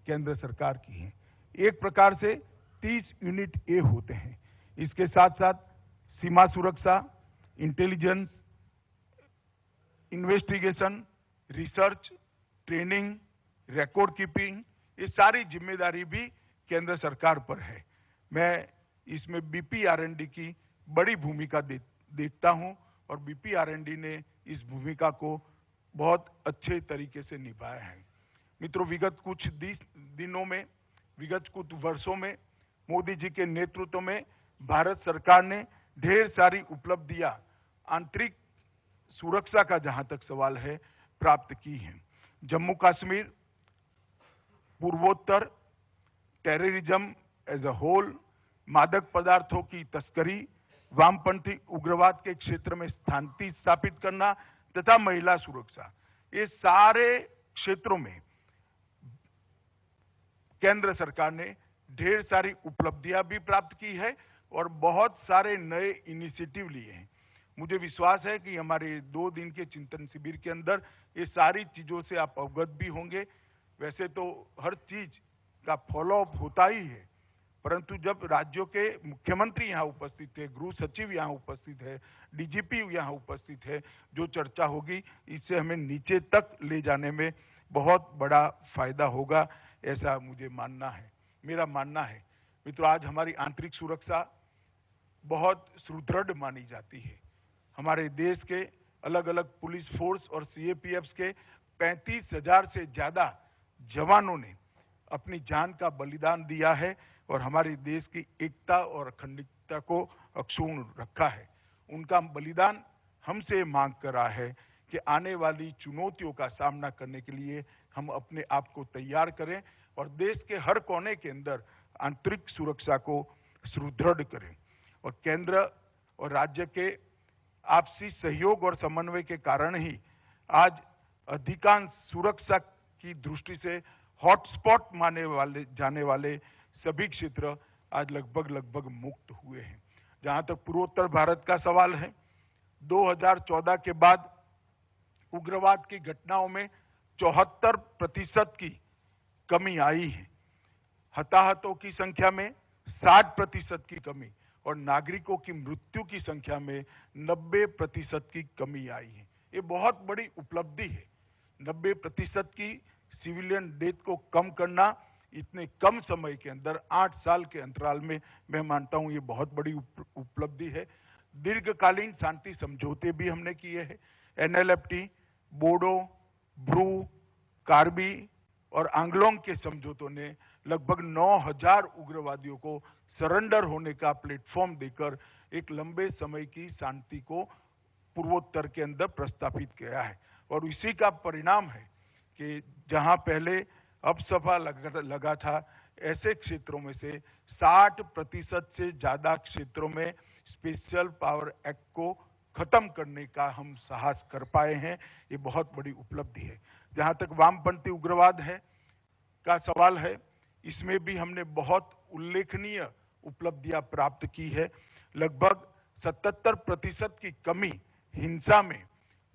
केंद्र सरकार की हैं। एक प्रकार से 30 यूनिट ए होते हैं। इसके साथ साथ सीमा सुरक्षा, intelligence, investigation, research, training, record keeping, ये सारी जिम्मेदारी भी केंद्र सरकार पर है। मैं इसमें बीपीआरएनडी की बड़ी भूमिका देखता हूं और बीपीआरएनडी ने इस भूमिका को बहुत अच्छे तरीके से निभाया है। मित्रों, विगत कुछ वर्षों में मोदी जी के नेतृत्व में भारत सरकार ने ढेर सारी उपलब्धियां आंतरिक सुरक्षा का जहां तक सवाल है प्राप्त की हैं। जम्मू कश्मीर, पूर्वोत्तर, टेररिज्म एज अ होल, मादक पदार्थों की तस्करी, वामपंथी उग्रवाद के क्षेत्र में शांति स्थापित करना तथा महिला सुरक्षा, ये सारे क्षेत्रों में केंद्र सरकार ने ढेर सारी उपलब्धियां भी प्राप्त की है और बहुत सारे नए इनिशिएटिव लिए हैं। मुझे विश्वास है कि हमारे 2 दिन के चिंतन शिविर के अंदर ये सारी चीजों से आप अवगत भी होंगे। वैसे तो हर चीज का फॉलोअप होता ही है, परंतु जब राज्यों के मुख्यमंत्री यहाँ उपस्थित है, गृह सचिव यहाँ उपस्थित है, डीजीपी यहाँ उपस्थित है, जो चर्चा होगी इससे हमें नीचे तक ले जाने में बहुत बड़ा फायदा होगा, ऐसा मुझे मानना है, मेरा मानना है। मित्रों, आज हमारी आंतरिक सुरक्षा बहुत सुदृढ़ मानी जाती है। हमारे देश के अलग अलग पुलिस फोर्स और सीएपीएफ के 35,000 से ज्यादा जवानों ने अपनी जान का बलिदान दिया है और हमारे देश की एकता और अखंडता को अक्षुण्ण रखा है। उनका बलिदान हमसे मांग कर रहा है कि आने वाली चुनौतियों का सामना करने के लिए हम अपने आप को तैयार करें और देश के हर कोने के अंदर आंतरिक सुरक्षा को सुदृढ़ करें। और केंद्र और राज्य के आपसी सहयोग और समन्वय के कारण ही आज अधिकांश सुरक्षा की दृष्टि से हॉटस्पॉट माने जाने वाले सभी क्षेत्र आज लगभग मुक्त हुए हैं। जहां तक पूर्वोत्तर भारत का सवाल है, 2014 के बाद उग्रवाद की घटनाओं में 74% की कमी आई है। हताहतों की संख्या में 60% की कमी और नागरिकों की मृत्यु की संख्या में 90% की कमी आई है। ये बहुत बड़ी उपलब्धि है। 90% की सिविलियन डेथ को कम करना इतने कम समय के अंदर 8 साल के अंतराल में, मैं मानता हूं ये बहुत बड़ी उपलब्धि है। दीर्घकालीन शांति समझौते भी हमने किए हैं। एनएलएफटी, बोडो, ब्रू, कार्बी और आंगलोंग के समझौतों ने लगभग 9,000 उग्रवादियों को सरेंडर होने का प्लेटफॉर्म देकर एक लंबे समय की शांति को पूर्वोत्तर के अंदर प्रस्तावित किया है। और इसी का परिणाम है कि जहां पहले अपसफा लगा था, ऐसे क्षेत्रों में से 60% से ज्यादा क्षेत्रों में स्पेशल पावर एक्ट को खत्म करने का हम साहस कर पाए हैं। ये बहुत बड़ी उपलब्धि है। जहां तक वामपंथी उग्रवाद का सवाल है, इसमें भी हमने बहुत उल्लेखनीय उपलब्धियां प्राप्त की है। लगभग 77% की कमी हिंसा में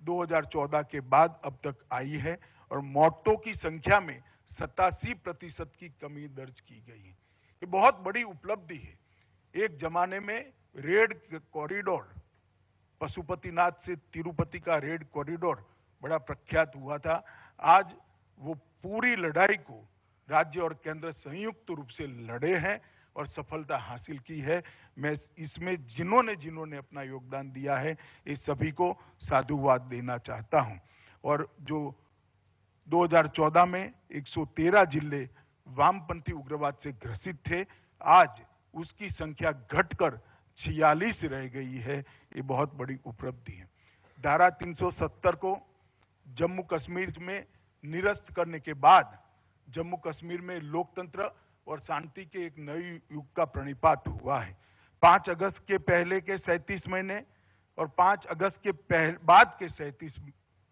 2014 के बाद अब तक आई है और मौतों की संख्या में 87% की कमी दर्ज की गई है। ये बहुत बड़ी उपलब्धि है। एक जमाने में रेड कॉरिडोर, पशुपतिनाथ से तिरुपति का रेड कॉरिडोर बड़ा प्रख्यात हुआ था। आज वो पूरी लड़ाई को राज्य और केंद्र संयुक्त रूप से लड़े हैं और सफलता हासिल की है। मैं इसमें जिन्होंने अपना योगदान दिया है, इस सभी को साधुवाद देना चाहता हूं। और जो 2014 में 113 जिले वामपंथी उग्रवाद से ग्रसित थे, आज उसकी संख्या घटकर 46 रह गई है। ये बहुत बड़ी उपलब्धि है। धारा 370 को जम्मू कश्मीर में निरस्त करने के बाद जम्मू कश्मीर में लोकतंत्र और शांति के एक नए युग का प्रणिपात हुआ है। 5 अगस्त के पहले के 37 महीने और 5 अगस्त के बाद के 37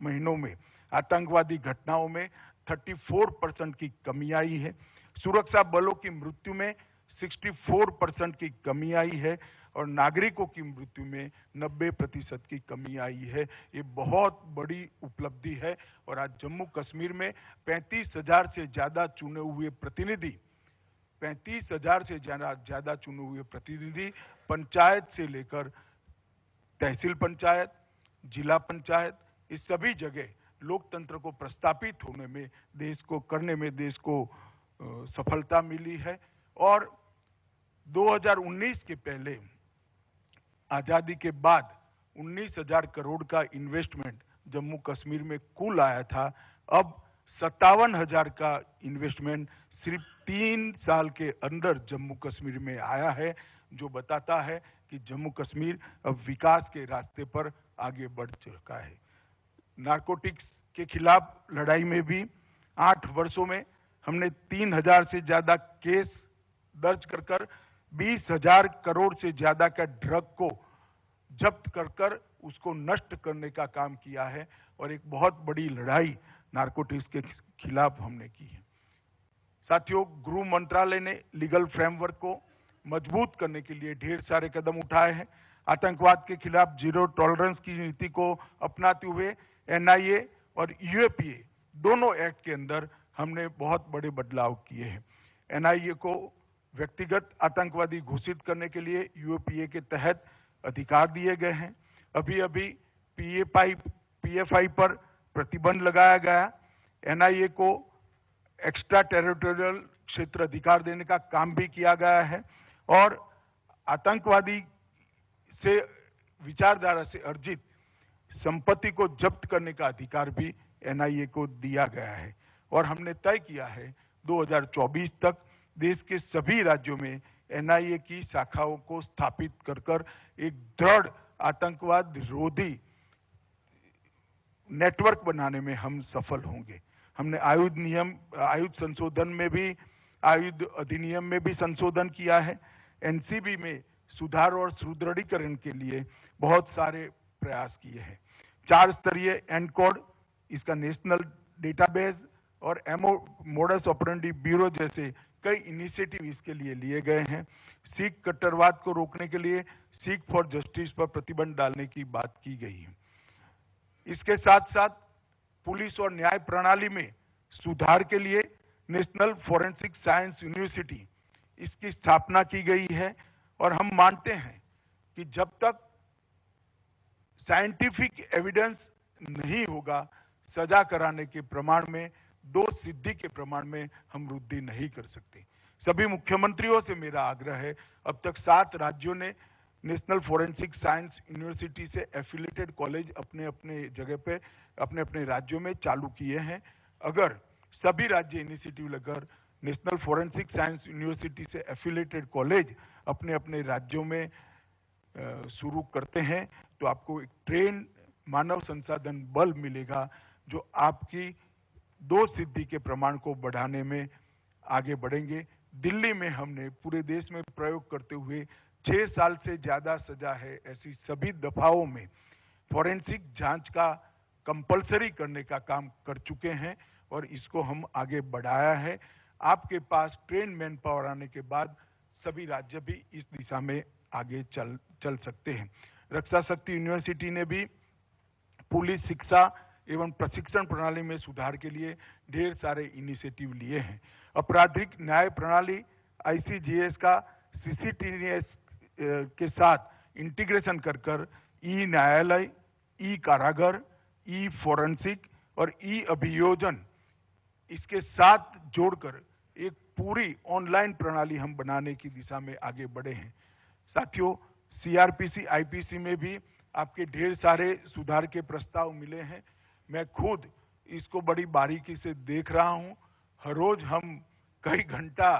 महीनों में आतंकवादी घटनाओं में 34% की कमी आई है। सुरक्षा बलों की मृत्यु में 64% की कमी आई है और नागरिकों की मृत्यु में 90% की कमी आई है। ये बहुत बड़ी उपलब्धि है और आज जम्मू कश्मीर में 35,000 से ज्यादा चुने हुए प्रतिनिधि 35,000 से ज्यादा चुने हुए प्रतिनिधि पंचायत से लेकर तहसील पंचायत, जिला पंचायत, इस सभी जगह लोकतंत्र को प्रस्थापित होने में देश को सफलता मिली है। और 2019 के पहले आजादी के बाद 19,000 करोड़ का इन्वेस्टमेंट जम्मू कश्मीर में कुल आया था। अब 57,000 का इन्वेस्टमेंट सिर्फ 3 साल के अंदर जम्मू कश्मीर में आया है, जो बताता है कि जम्मू कश्मीर अब विकास के रास्ते पर आगे बढ़ चुका है। नारकोटिक्स के खिलाफ लड़ाई में भी 8 वर्षों में हमने 3,000 से ज्यादा केस दर्ज कर 20,000 करोड़ से ज्यादा का ड्रग को जब्त कर उसको नष्ट करने का काम किया है और एक बहुत बड़ी लड़ाई नारकोटिक्स के खिलाफ हमने की है। साथियों, गृह मंत्रालय ने लीगल फ्रेमवर्क को मजबूत करने के लिए ढेर सारे कदम उठाए हैं। आतंकवाद के खिलाफ जीरो टॉलरेंस की नीति को अपनाते हुए NIA और UAPA दोनों एक्ट के अंदर हमने बहुत बड़े बदलाव किए हैं। NIA को व्यक्तिगत आतंकवादी घोषित करने के लिए UAPA के तहत अधिकार दिए गए हैं। अभी PFI पर प्रतिबंध लगाया गया। NIA को एक्स्ट्रा टेरिटोरियल क्षेत्र अधिकार देने का काम भी किया गया है और आतंकवादी से विचारधारा से अर्जित संपत्ति को जब्त करने का अधिकार भी NIA को दिया गया है। और हमने तय किया है 2024 तक देश के सभी राज्यों में NIA की शाखाओं को स्थापित कर एक दृढ़ आतंकवाद विरोधी नेटवर्क बनाने में हम सफल होंगे। हमने आयुध अधिनियम में भी संशोधन किया है। NCB में सुधार और सुदृढ़ीकरण के लिए बहुत सारे प्रयास किए हैं। 4 स्तरीय एनकोड, इसका नेशनल डेटाबेस और मोडस ऑपरेंडी ब्यूरो जैसे कई इनिशिएटिव इसके लिए लिए गए हैं। सिख कट्टरवाद को रोकने के लिए सिख फॉर जस्टिस पर प्रतिबंध डालने की बात की गई है। इसके साथ साथ पुलिस और न्याय प्रणाली में सुधार के लिए नेशनल फॉरेंसिक साइंस यूनिवर्सिटी, इसकी स्थापना की गई है और हम मानते हैं कि जब तक साइंटिफिक एविडेंस नहीं होगा, सजा कराने के प्रमाण में, दोष सिद्धि के प्रमाण में हम वृद्धि नहीं कर सकते। सभी मुख्यमंत्रियों से मेरा आग्रह है, अब तक 7 राज्यों ने नेशनल फॉरेंसिक साइंस यूनिवर्सिटी से एफिलिएटेड कॉलेज अपने अपने जगह पे अपने अपने राज्यों में चालू किए हैं। अगर सभी राज्य इनिशिएटिव लेकर नेशनल फॉरेंसिक साइंस यूनिवर्सिटी से एफिलिएटेड कॉलेज अपने अपने राज्यों में शुरू करते हैं तो आपको एक ट्रेन मानव संसाधन बल मिलेगा जो आपकी दोष सिद्धि के प्रमाण को बढ़ाने में आगे बढ़ेंगे। दिल्ली में हमने पूरे देश में प्रयोग करते हुए 6 साल से ज्यादा सजा है ऐसी सभी दफाओं में फॉरेंसिक जांच का कंपलसरी करने का काम कर चुके हैं और इसको हम आगे बढ़ाया है। आपके पास ट्रेन मैन पावर आने के बाद सभी राज्य भी इस दिशा में आगे चल सकते हैं। रक्षा शक्ति यूनिवर्सिटी ने भी पुलिस शिक्षा एवं प्रशिक्षण प्रणाली में सुधार के लिए ढेर सारे इनिशिएटिव लिए हैं। आपराधिक न्याय प्रणाली ICGS का CCTS के साथ इंटीग्रेशन कर ई न्यायालय, ई कारागार, ई फॉरेंसिक और ई अभियोजन इसके साथ जोड़कर एक पूरी ऑनलाइन प्रणाली हम बनाने की दिशा में आगे बढ़े हैं। साथियों, CRPC IPC में भी आपके ढेर सारे सुधार के प्रस्ताव मिले हैं। मैं खुद इसको बड़ी बारीकी से देख रहा हूं। हर रोज हम कई घंटा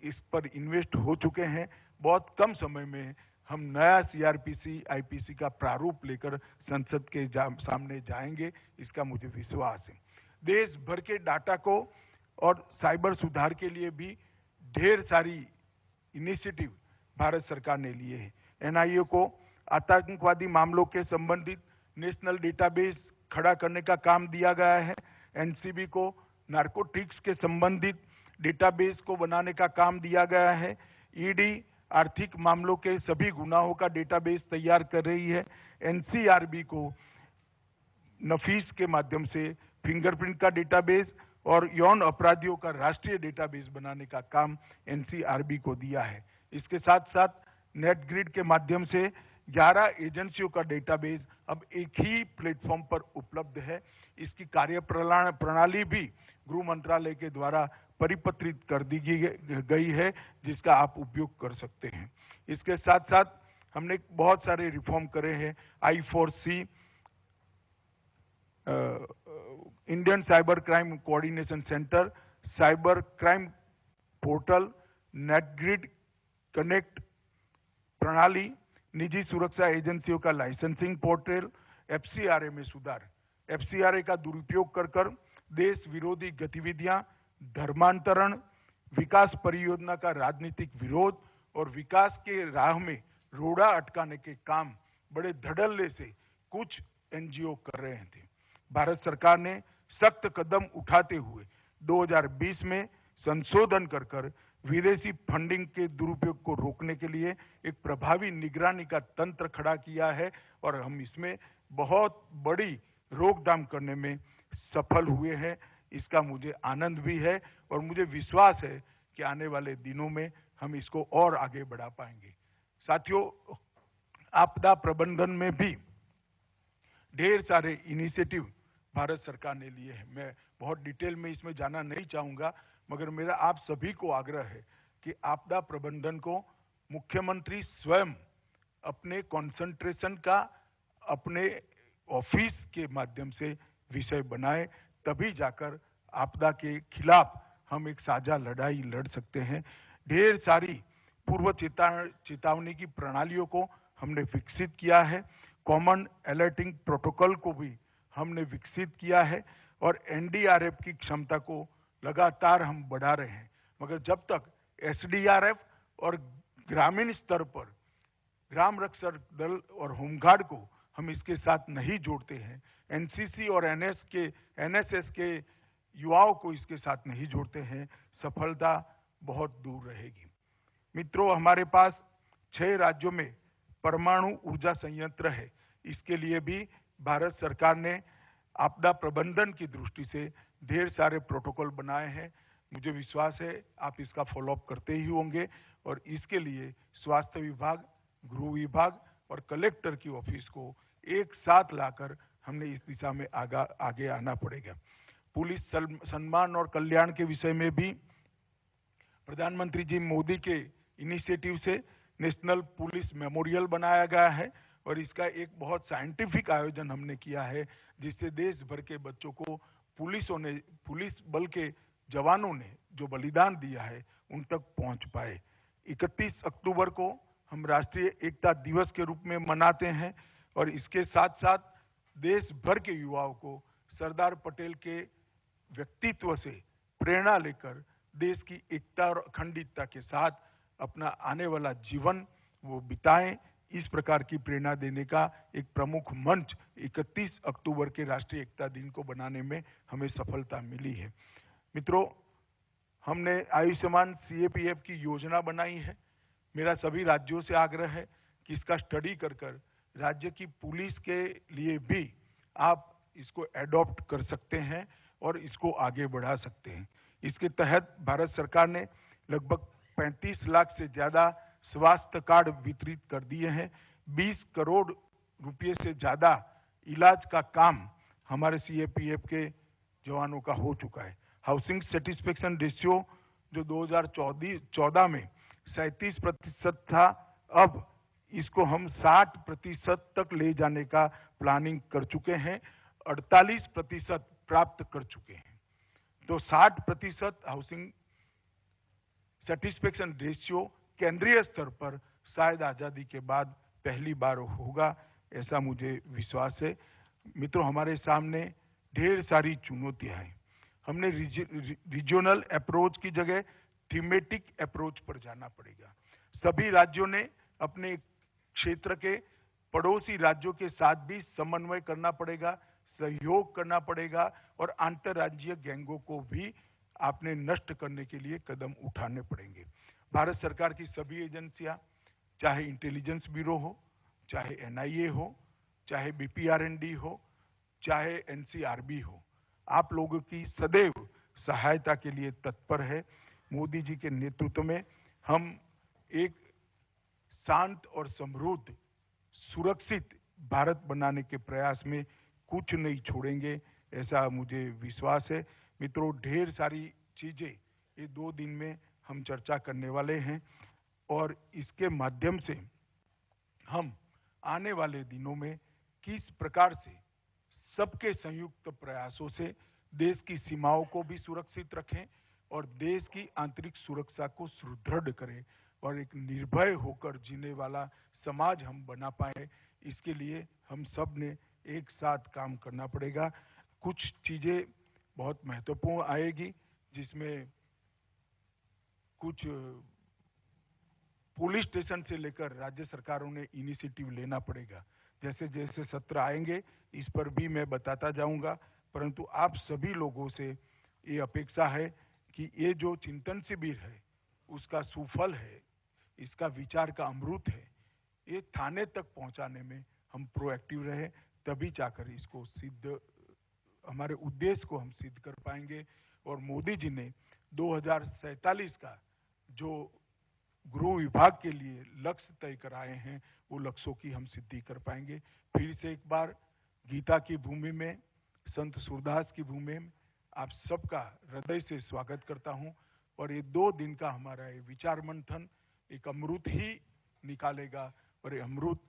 इस पर इन्वेस्ट हो चुके हैं। बहुत कम समय में हम नया CRPC IPC का प्रारूप लेकर संसद के सामने जाएंगे, इसका मुझे विश्वास है। देश भर के डाटा को और साइबर सुधार के लिए भी ढेर सारी इनिशिएटिव भारत सरकार ने लिए हैं। NIA को आतंकवादी मामलों के संबंधित नेशनल डेटाबेस खड़ा करने का काम दिया गया है। NCB को नारकोटिक्स के संबंधित डेटाबेस को बनाने का काम दिया गया है। ईडी आर्थिक मामलों के सभी गुनाहों का डेटाबेस तैयार कर रही है। एनसीआरबी को नफीस के माध्यम से फिंगरप्रिंट का डेटाबेस और यौन अपराधियों का राष्ट्रीय डेटाबेस बनाने का काम एनसीआरबी को दिया है। इसके साथ साथ नेटग्रिड के माध्यम से 11 एजेंसियों का डेटाबेस अब एक ही प्लेटफॉर्म पर उपलब्ध है। इसकी कार्य प्रणाली भी गृह मंत्रालय के द्वारा परिपत्रित कर दी गई है, जिसका आप उपयोग कर सकते हैं। इसके साथ साथ हमने बहुत सारे रिफॉर्म करे हैं। I4C Indian cyber crime coordination centre, cyber crime portal, NATGRID connect प्रणाली, निजी सुरक्षा एजेंसियों का लाइसेंसिंग पोर्टल, एफसीआरए में सुधार। एफसीआरए का दुरुपयोग कर देश विरोधी गतिविधियां, धर्मांतरण, विकास परियोजना का राजनीतिक विरोध और विकास के राह में रोड़ा अटकाने के काम बड़े धड़ल्ले से कुछ एनजीओ कर रहे थे। भारत सरकार ने सख्त कदम उठाते हुए 2020 में संशोधन कर विदेशी फंडिंग के दुरुपयोग को रोकने के लिए एक प्रभावी निगरानी का तंत्र खड़ा किया है और हम इसमें बहुत बड़ी रोकथाम करने में सफल हुए हैं। इसका मुझे आनंद भी है और मुझे विश्वास है कि आने वाले दिनों में हम इसको और आगे बढ़ा पाएंगे। साथियों, आपदा प्रबंधन में भी ढेर सारे इनिशिएटिव भारत सरकार ने लिए हैं। मैं बहुत डिटेल में इसमें जाना नहीं चाहूंगा, मगर मेरा आप सभी को आग्रह है कि आपदा प्रबंधन को मुख्यमंत्री स्वयं अपने कंसंट्रेशन का अपने ऑफिस के माध्यम से विषय बनाए, तभी जाकर आपदा के खिलाफ हम एक साझा लड़ाई लड़ सकते हैं। ढेर सारी पूर्व चेतावनी की प्रणालियों को हमने विकसित किया है। कॉमन अलर्टिंग प्रोटोकॉल को भी हमने विकसित किया है और एनडीआरएफ की क्षमता को लगातार हम बढ़ा रहे हैं। मगर जब तक एसडीआरएफ और ग्रामीण स्तर पर ग्राम रक्षक दल और होमगार्ड को हम इसके साथ नहीं जोड़ते हैं, एनसीसी और एनएसएस के युवाओं को इसके साथ नहीं जोड़ते हैं, सफलता बहुत दूर रहेगी। मित्रों, हमारे पास 6 राज्यों में परमाणु ऊर्जा संयंत्र है। इसके लिए भी भारत सरकार ने आपदा प्रबंधन की दृष्टि से ढेर सारे प्रोटोकॉल बनाए हैं। मुझे विश्वास है आप इसका फॉलोअप करते ही होंगे और इसके लिए स्वास्थ्य विभाग, गृह विभाग और कलेक्टर की ऑफिस को एक साथ लाकर हमने इस दिशा में आगे आना पड़ेगा। पुलिस सम्मान और कल्याण के विषय में भी प्रधानमंत्री जी मोदी के इनिशिएटिव से नेशनल पुलिस मेमोरियल बनाया गया है और इसका एक बहुत साइंटिफिक आयोजन हमने किया है, जिससे देश भर के बच्चों को पुलिस बल के जवानों ने जो बलिदान दिया है उन तक पहुंच पाए। 31 अक्टूबर को हम राष्ट्रीय एकता दिवस के रूप में मनाते हैं और इसके साथ साथ देश भर के युवाओं को सरदार पटेल के व्यक्तित्व से प्रेरणा लेकर देश की एकता और अखंडता के साथ अपना आने वाला जीवन वो बिताएं, इस प्रकार की प्रेरणा देने का एक प्रमुख मंच 31 अक्टूबर के राष्ट्रीय एकता दिन को बनाने में हमें सफलता मिली है। मित्रों, हमने आयुष्मान सीएपीएफ की योजना बनाई है। मेरा सभी राज्यों से आग्रह है कि इसका स्टडी कर राज्य की पुलिस के लिए भी आप इसको एडॉप्ट कर सकते हैं और इसको आगे बढ़ा सकते हैं। इसके तहत भारत सरकार ने लगभग 35 लाख से ज्यादा स्वास्थ्य कार्ड वितरित कर दिए हैं। 20 करोड़ रुपए से ज्यादा इलाज का काम हमारे सीएपीएफ के जवानों का हो चुका है। हाउसिंग सेटिस्फेक्शन रेशियो जो 2014 में 37% था, अब इसको हम 60% तक ले जाने का प्लानिंग कर चुके हैं। 48% प्राप्त कर चुके हैं। तो 60% हाउसिंग सेटिस्फेक्शन रेशियो केंद्रीय स्तर पर शायद आजादी के बाद पहली बार होगा, ऐसा मुझे विश्वास है। मित्रों, हमारे सामने ढेर सारी चुनौतियां हैं। हमने रीजनल अप्रोच की जगह थीमेटिक अप्रोच पर जाना पड़ेगा। सभी राज्यों ने अपने क्षेत्र के पड़ोसी राज्यों के साथ भी समन्वय करना पड़ेगा, सहयोग करना पड़ेगा और अंतर्राज्यीय गैंगों को भी आपने नष्ट करने के लिए कदम उठाने पड़ेंगे। भारत सरकार की सभी एजेंसियां, चाहे इंटेलिजेंस ब्यूरो हो, चाहे एनआईए हो, चाहे बीपीआरएनडी हो, चाहे एनसीआरबी हो, आप लोगों की सदैव सहायता के लिए तत्पर है। मोदी जी के नेतृत्व में हम एक शांत और समृद्ध, सुरक्षित भारत बनाने के प्रयास में कुछ नहीं छोड़ेंगे, ऐसा मुझे विश्वास है। मित्रों, ढेर सारी चीजें ये 2 दिन में हम चर्चा करने वाले हैं और इसके माध्यम से हम आने वाले दिनों में किस प्रकार से सबके संयुक्त प्रयासों से देश की सीमाओं को भी सुरक्षित रखें और देश की आंतरिक सुरक्षा को सुदृढ़ करें और एक निर्भय होकर जीने वाला समाज हम बना पाए, इसके लिए हम सब ने एक साथ काम करना पड़ेगा। कुछ चीजें बहुत महत्वपूर्ण आएगी, जिसमें कुछ पुलिस स्टेशन से लेकर राज्य सरकारों ने इनिशिएटिव लेना पड़ेगा। जैसे जैसे सत्र आएंगे इस पर भी मैं बताता जाऊंगा, परंतु आप सभी लोगों से ये अपेक्षा है कि ये जो चिंतन शिविर है उसका सुफल है, इसका विचार का अमृत है, ये थाने तक पहुंचाने में हम प्रोएक्टिव रहे, तभी जाकर इसको सिद्ध, हमारे उद्देश्य को हम सिद्ध कर पाएंगे। और मोदी जी ने 2047 का जो गृह विभाग के लिए लक्ष्य तय कराए हैं, वो लक्ष्यों की हम सिद्धि कर पाएंगे। फिर से एक बार गीता की भूमि में, संत सूरदास की भूमि में आप सबका हृदय से स्वागत करता हूं और ये 2 दिन का हमारा ये विचार मंथन एक अमृत ही निकालेगा और ये अमृत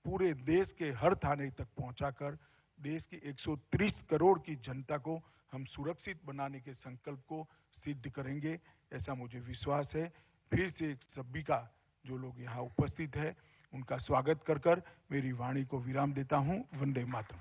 पूरे देश के हर थाने तक पहुंचाकर देश की 130 करोड़ की जनता को हम सुरक्षित बनाने के संकल्प को सिद्ध करेंगे, ऐसा मुझे विश्वास है। फिर से एक सभी का जो लोग यहाँ उपस्थित है उनका स्वागत कर मेरी वाणी को विराम देता हूँ। वंदे मातरम।